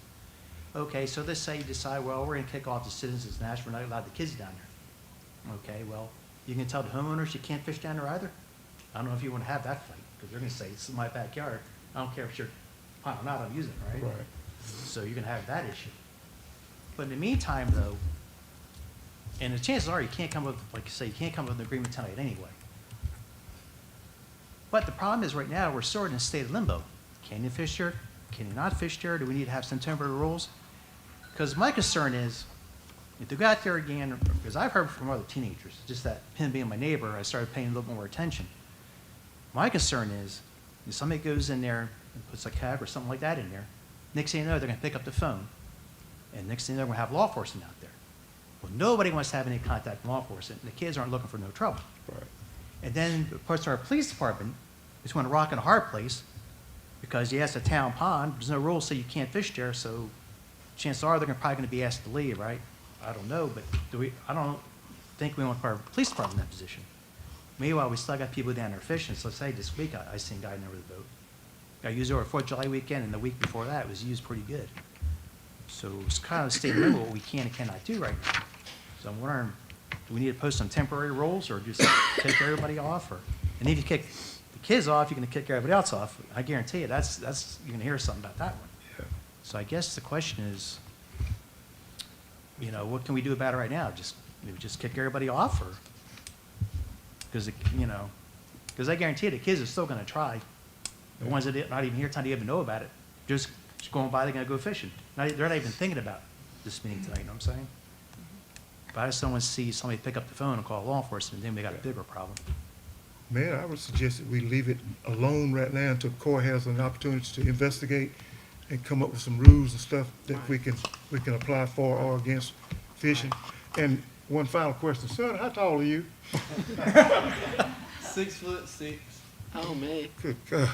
Okay, so let's say you decide, well, we're going to kick off the citizens of Nashville, we're not allowed the kids down there. Okay, well, you can tell the homeowners you can't fish down there either. I don't know if you want to have that fight because they're going to say, it's my backyard. I don't care if you're pond or not, I'm using it, right? Right. So you're going to have that issue. But in the meantime, though, and the chances are you can't come up, like you say, you can't come up with an agreement tonight anyway. But the problem is right now, we're sort of in a state of limbo. Can you fish here? Can you not fish there? Do we need to have some temporary rules? Because my concern is, if they go out there again, because I've heard from other teenagers, just that him being my neighbor, I started paying a little more attention. My concern is, if somebody goes in there and puts a cab or something like that in there, next thing you know, they're gonna pick up the phone. And next thing you know, we're gonna have law enforcement out there. Well, nobody wants to have any contact with law enforcement, and the kids aren't looking for no trouble. Right. And then, of course, our police department is going to rock and a hard place because, yes, a town pond, there's no rules say you can't fish there, so chances are they're probably going to be asked to leave, right? I don't know, but I don't think we want to put our police department in that position. Meanwhile, we still got people down there fishing. So let's say this week I seen a guy near the boat. Got used over 4th of July weekend, and the week before that it was used pretty good. So it's kind of a state of limbo what we can and cannot do right now. So I'm wondering, do we need to post some temporary rules or just kick everybody off? And if you kick the kids off, you're going to kick everybody else off. I guarantee you that's you're going to hear something about that one. Yeah. So I guess the question is, you know, what can we do about it right now? Maybe just kick everybody off, or because I guarantee you the kids are still going to try. The ones that are not even here, time to even know about it, just going by, they're going to go fishing. They're not even thinking about this meeting tonight. You know what I'm saying? But I just don't want to see somebody pick up the phone and call law enforcement, and then we got a bigger problem. Man, I would suggest that we leave it alone right now until the court has an opportunity to investigate and come up with some rules and stuff that we can apply for or against fishing. And one final question, son, how tall are you? 6'6". Oh, me. Good God.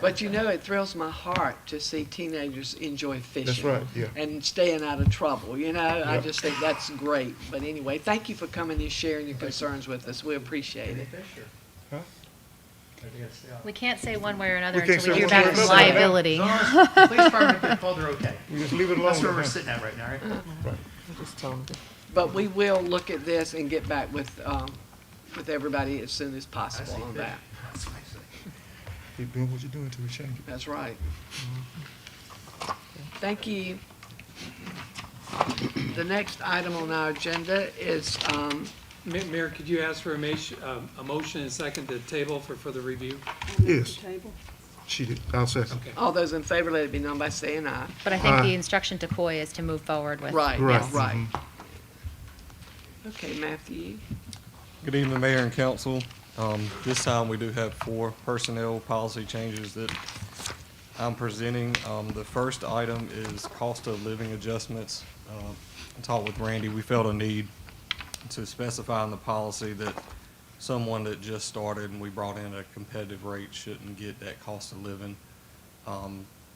But you know, it thrills my heart to see teenagers enjoy fishing. That's right, yeah. And staying out of trouble, you know? I Yep. just think that's great. But anyway, thank you for coming and sharing your concerns with us. We appreciate it. Huh? We can't say one way or another We can't until we say hear one back way from or another. liability. As long as the police department gets told they're okay. We just leave it alone. That's where we're huh? sitting at right now, right? Just tell them to. But we will look at this and get back with everybody as soon as possible on that. That's what I say. Keep doing what you're doing till we change it. That's right. Thank you. The next item on our agenda is, Mayor, could you ask for a motion and second to table for further review? Yes, Table. she did. I'll second. Okay. all those in favor, let it be known by saying aye. But I think Aye. the instruction to Coy is to move forward with. Right, Right. yes, right. Mhm. Okay, Matthew. Good evening, Mayor and Council. This time we do have 4 personnel policy changes that I'm presenting. The first item is cost of living adjustments. I talked with Randy. We felt a need to specify in the policy that someone that just started and we brought in a competitive rate shouldn't get that cost of living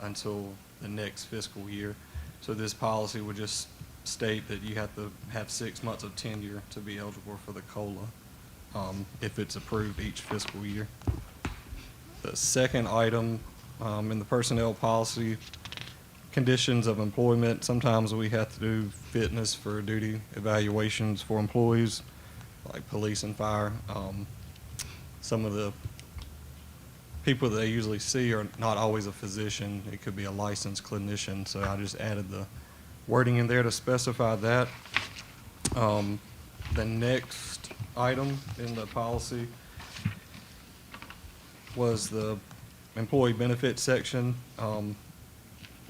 until the next fiscal year. So this policy would just state that you have to have 6 months of tenure to be eligible for the COLA if it's approved each fiscal year. The second item in the personnel policy, conditions of employment. Sometimes we have to do fitness for duty evaluations for employees, like police and fire. Some of the people that they usually see are not always a physician. It could be a licensed clinician, so I just added the wording in there to specify that. The next item in the policy was the employee benefit section.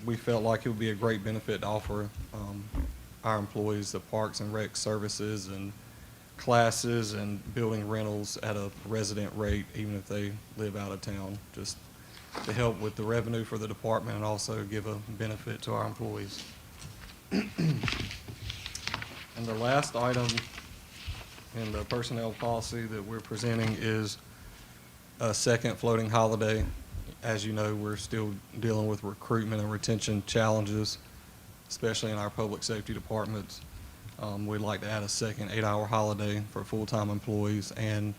We felt like it would be a great benefit to offer our employees the parks and rec services and classes and building rentals at a resident rate, even if they live out of town, just to help with the revenue for the department and also give a benefit to our employees. And the last item in the personnel policy that we're presenting is a second floating holiday. As you know, we're still dealing with recruitment and retention challenges, especially in our public safety departments. We'd like to add a second 8-hour holiday for full-time employees, and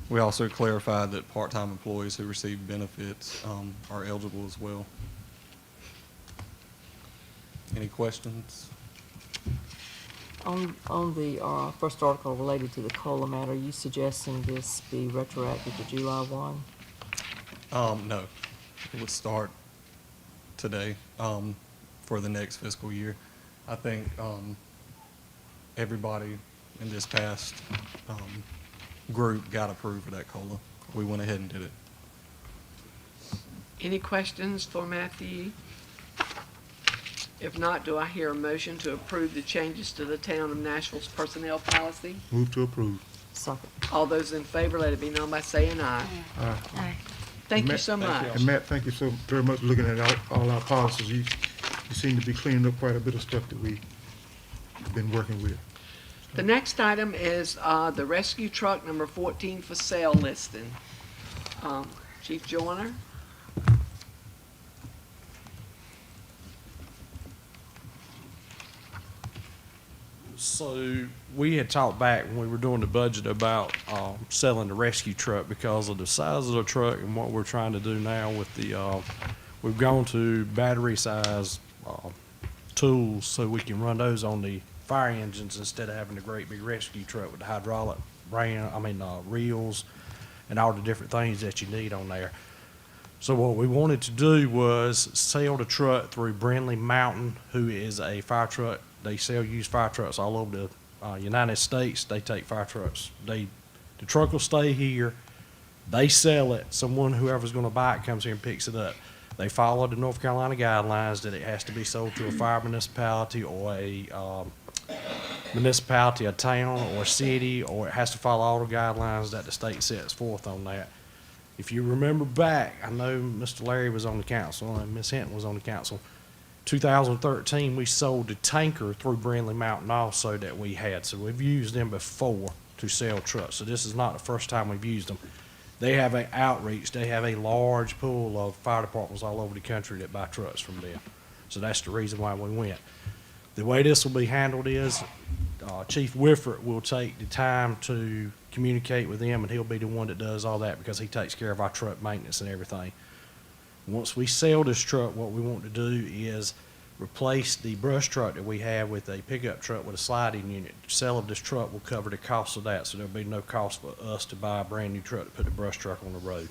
we also clarified that part-time employees who receive benefits are eligible as well. Any questions? On the first article related to the COLA matter, are you suggesting this be retroactive to July 1? No, it would start today for the next fiscal year. I think everybody in this past group got approved for that COLA. We went ahead and did it. Any questions for Matthew? If not, do I hear a motion to approve the changes to the town of Nashville's personnel policy? Move to approve. Second. All those in favor, let it be known by saying aye. Aye. Aye. Thank you Matt- so much. And Matt, thank you so very much for looking at all our policies. You seem to be cleaning up quite a bit of stuff that we've been working with. The next item is the rescue truck number 14 for sale listing. Chief Joyner? So we had talked back when we were doing the budget about selling the rescue truck because of the size of the truck and what we're trying to do now with the, we've gone to battery size tools so we can run those on the fire engines instead of having the great big rescue truck with the hydraulic reels and all the different things that you need on there. So what we wanted to do was sell the truck through Brindley Mountain, who is a fire truck. They sell used fire trucks all over the United States. They take fire trucks. The truck will stay here. They sell it. Whoever's going to buy it comes here and picks it up. They follow the North Carolina guidelines that it has to be sold to a fire municipality or a municipality, a town or a city, or it has to follow all the guidelines that the state sets forth on that. If you remember back, I know Mr. Larry was on the council and Ms. Hinton was on the council. 2013, we sold the tanker through Brindley Mountain also that we had. So we've used them before to sell trucks. So this is not the first time we've used them. They have a outreach, they have a large pool of fire departments all over the country that buy trucks from them. So that's the reason why we went. The way this will be handled is, Chief Whifford will take the time to communicate with them, and he'll be the one that does all that because he takes care of our truck maintenance and everything. Once we sell this truck, what we want to do is replace the brush truck that we have with a pickup truck with a sliding unit. The sale of this truck will cover the cost of that, so there'll be no cost for us to buy a brand-new truck to put the brush truck on the road.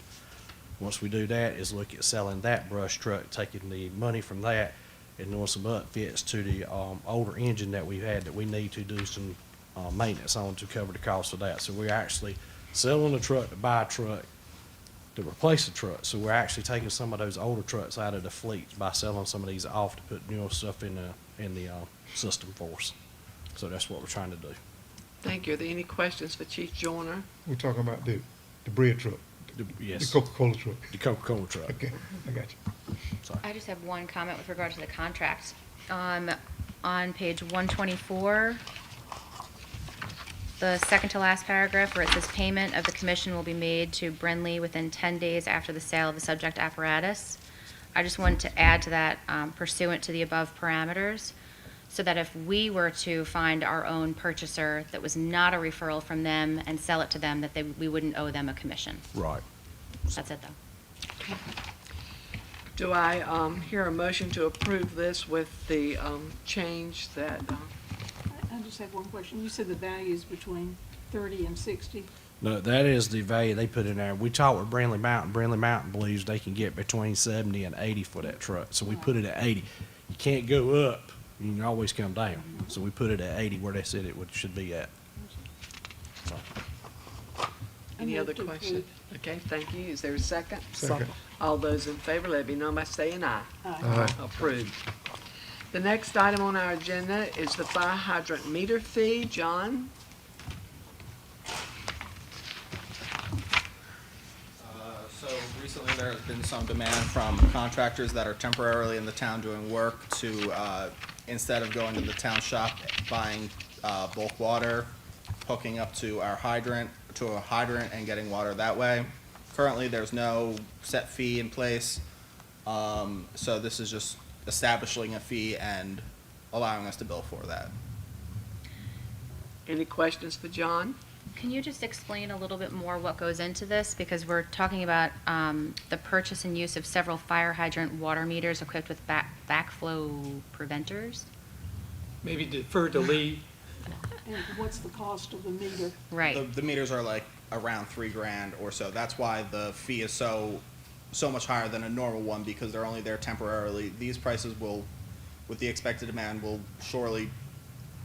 Once we do that, is look at selling that brush truck, taking the money from that and doing some upfits to the older engine that we've had that we need to do some maintenance on to cover the cost of that. So we're actually selling a truck to buy a truck to replace the truck. So we're actually taking some of those older trucks out of the fleet by selling some of these off to put newer stuff in the system for us. So that's what we're trying to do. Thank you. Are there any questions for Chief Joyner? We're talking about the bread truck, Yes. the Coca-Cola truck. The Coca-Cola truck. Okay, I got you. Sorry. I just have one comment with regard to the contract. On page 124, the second to last paragraph where it says payment of the commission will be made to Brinley within 10 days after the sale of the subject apparatus. I just wanted to add to that pursuant to the above parameters, so that if we were to find our own purchaser that was not a referral from them and sell it to them, that we wouldn't owe them a commission. Right. That's it, though. Do I hear a motion to approve this with the change that, I just have one question. You said the value is between 30 and 60. No, that is the value they put in there. We talked with Brindley Mountain. Brindley Mountain believes they can get between 70 and 80 for that truck. So we put it at 80. You can't go up. You can always come down. So we put it at 80 where they said should be at. So. any other questions? Okay, thank you. Is there a second? Second. All those in favor, let it be known by saying aye. Aye. Approved. The next item on our agenda is the fire hydrant meter fee. John? So recently there has been some demand from contractors that are temporarily in the town doing work to, instead of going to the town shop, buying bulk water, hooking up to a hydrant and getting water that way. Currently, there's no set fee in place, so this is just establishing a fee and allowing us to bill for that. Any questions for John? Can you just explain a little bit more what goes into this? Because we're talking about the purchase and use of several fire hydrant water meters equipped with backflow preventers. Maybe defer to Lee. And what's the cost of the meter? Right. The meters are like around $3,000 or so. That's why the fee is so much higher than a normal one, because they're only there temporarily. These prices will, with the expected demand, will surely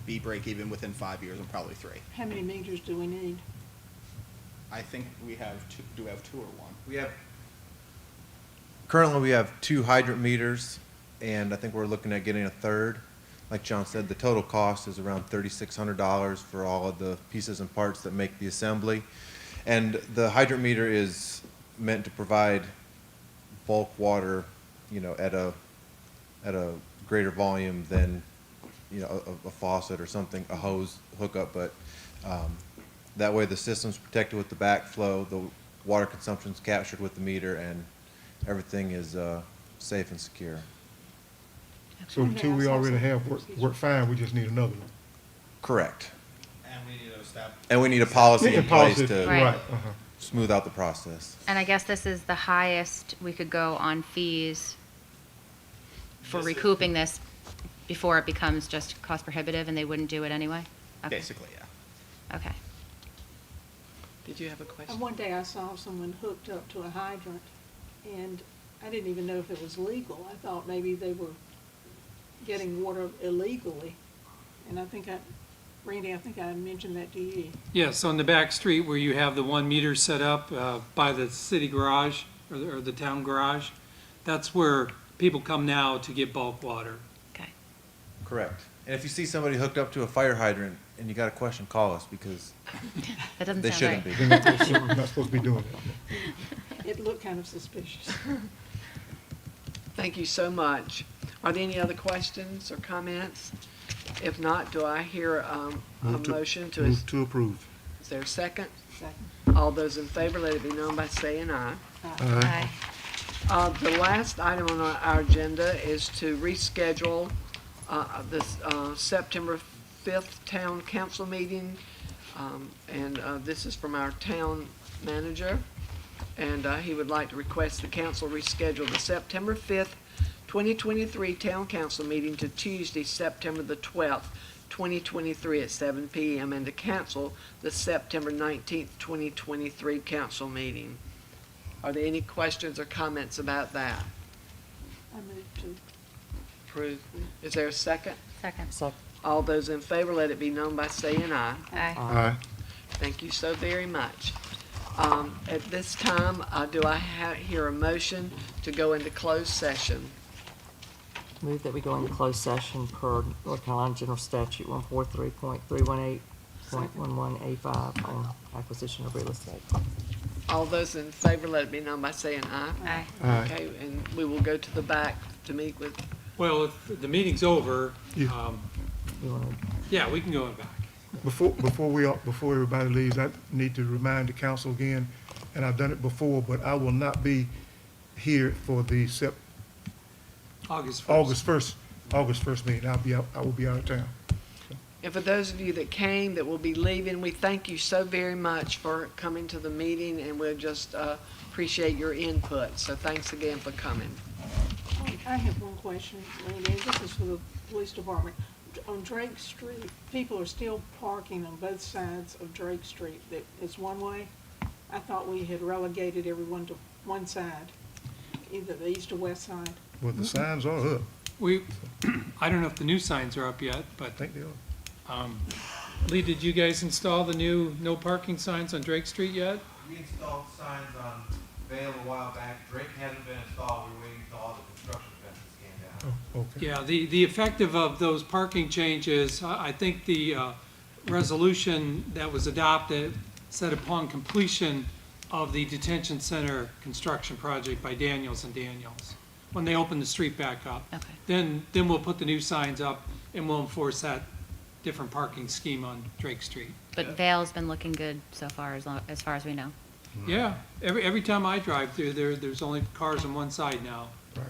be break even within 5 years and probably 3. How many meters do we need? I think we have two. Do we have 2 or 1? Currently, we have 2 hydrant meters, and I think we're looking at getting a third. Like John said, the total cost is around $3,600 for all of the pieces and parts that make the assembly. And the hydrant meter is meant to provide bulk water, at a greater volume than, a faucet or something, a hose hookup. But that way the system's protected with the backflow, the water consumption's captured with the meter, and everything is safe and secure. So the 2 we already have work fine, we just need another one. Correct. And we need to establish. And we need a policy in place to Right. smooth out the process. And I guess this is the highest we could go on fees for recouping this before it becomes just cost prohibitive and they wouldn't do it anyway? Okay. Basically, yeah. Okay. Did you have a question? One day I saw someone hooked up to a hydrant, and I didn't even know if it was legal. I thought maybe they were getting water illegally. And Randy, I think I mentioned that to you. Yes, on the back street where you have the 1 meter set up by the city garage or the town garage, that's where people come now to get bulk water. Okay. Correct. And if you see somebody hooked up to a fire hydrant and you got a question, call us, because That doesn't they sound shouldn't right. be. We're not supposed to be doing that. It looked kind of suspicious. Thank you so much. Are there any other questions or comments? If not, do I hear a motion to? Move to approve. Is there a second? Second. All those in favor, let it be known by saying aye. Aye. The last item on our agenda is to reschedule this September 5th Town Council meeting. And this is from our town manager. And he would like to request the council reschedule the September 5th, 2023 Town Council meeting to Tuesday, September the 12th, 2023 at 7 p.m. and to cancel the September 19th, 2023 council meeting. Are there any questions or comments about that? I move to. Approved. Is there a second? Second. So, All those in favor, let it be known by saying aye. Aye. Aye. Thank you so very much. At this time, do I hear a motion to go into closed session? move that we go into closed session per North Carolina General Statute 143.318.11A5 on acquisition of real estate. All those in favor, let it be known by saying aye. Aye. Aye. Okay, and we will go to the back to meet with, Well, if the meeting's over, You wanna, yeah, we can go in back. Before everybody leaves, I need to remind the council again, and I've done it before, but I will not be here for the August 1st. August 1st meeting. I will be out of town. and for those of you that came, that will be leaving, we thank you so very much for coming to the meeting, and we'll just appreciate your input. So thanks again for coming. I have one question, Randy, and this is for the police department. On Drake Street, people are still parking on both sides of Drake Street. That it's one way. I thought we had relegated everyone to one side, either the east or west side. Well, the signs are up. I don't know if the new signs are up yet, I but, think they are. Lee, did you guys install the new no parking signs on Drake Street yet? We installed signs on Vale a while back. Drake hasn't been installed. We're waiting until all the construction fences came down. Oh, okay. Yeah, the effective of those parking changes, I think the resolution that was adopted said upon completion of the detention center construction project by Daniels and Daniels, when they open the street back up. Okay. Then we'll put the new signs up and we'll enforce that different parking scheme on Drake Street. But Vale's been looking good so far, as far as we know. Yeah, every time I drive through there, there's only cars on one side now. Right.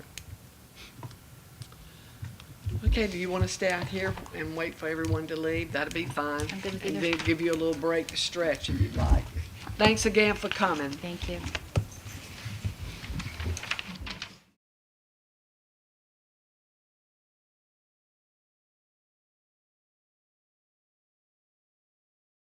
Okay, do you want to stay out here and wait for everyone to leave? That'd be fine. I'm good with And either. then give you a little break to stretch if you'd like. Thanks again for coming. Thank you.